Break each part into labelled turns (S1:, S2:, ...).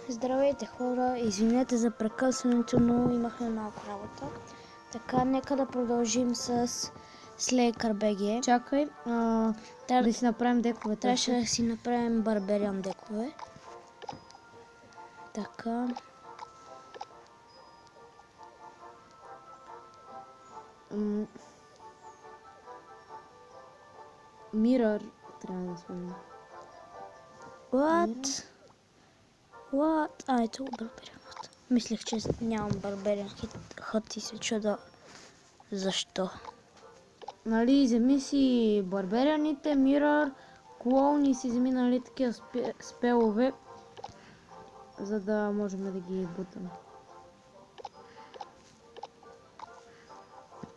S1: Здравейте хора, извинете за прекъсването, но имахме малко работа. Така, нека да продължим с Slaker BG.
S2: Чакай, да си направим дековете.
S1: Трябваше да си направим барбериан декове. Така.
S2: Mirror трябва да сложим.
S1: What? Ето барбериан хът. Мислех, че нямам барбериан хът и се чуда защо.
S2: Нали, вземи си барберианите, Mirror, клоун и си вземи, нали, такива спелове, за да можем да ги бутаме.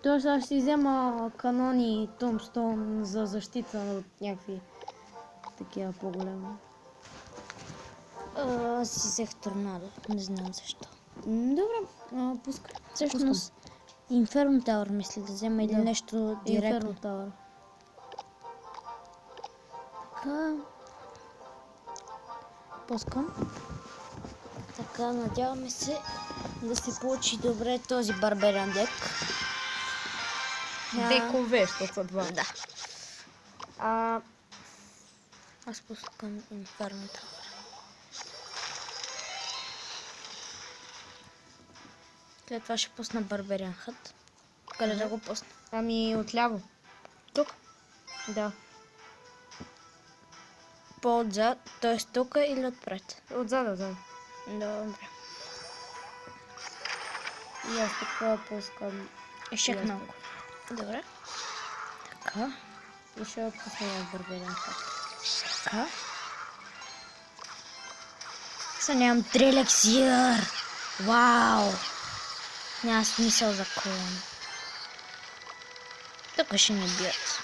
S2: Тоест аз си взема канони и томстон за защита от някакви такива по-големи.
S1: Аз си взех торнадо, не знам защо.
S2: Добре, пускай.
S1: Всъщност, Inferno Tower мисля да взема или нещо директно.
S2: Inferno Tower.
S1: Така. Пускам. Така, надяваме се да се получи добре този барбериан дек.
S2: Декове, защото са два.
S1: Да. Аз пускам Inferno Tower. След това ще пусна барбериан хът. Къде да го пусна?
S2: Ами отляво.
S1: Тук?
S2: Да.
S1: По-отзад, т.е. тук или отпред?
S2: Отзад.
S1: Добре.
S2: И аз така пускам.
S1: Изчак малко. Добре. Така.
S2: И ще пусна барбериан хът.
S1: Така. Сега нямам 3 елексир. Вау! Няма смисъл за клон. Тук ще ни бият.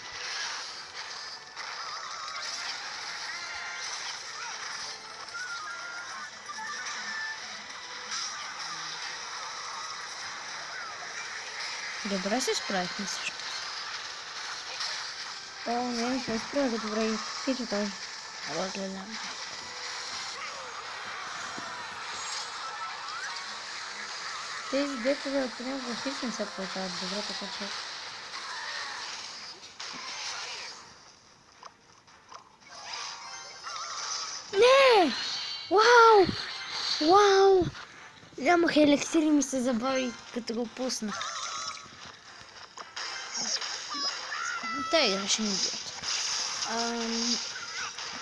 S1: Добре се справихме всъщност.
S2: Не се справя добре и всичко това.
S1: Разгледам.
S2: Тези декове от някаква хищ не се получават добре, така че...
S1: Не! Вау! Нямах елексир и ми се забави, като го пуснах. Те игра ще ни бият.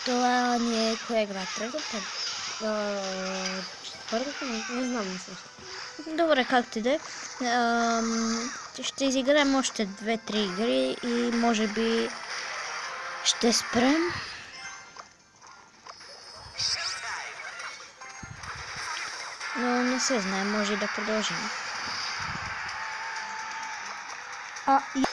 S1: Това ни е коя игра? Третата?
S2: Четвъртата? Не знам, не също.
S1: Добре, както и да е. Ще изиграем още 2-3 игри и може би ще спрем. Но не се знае, може и да продължим.
S2: И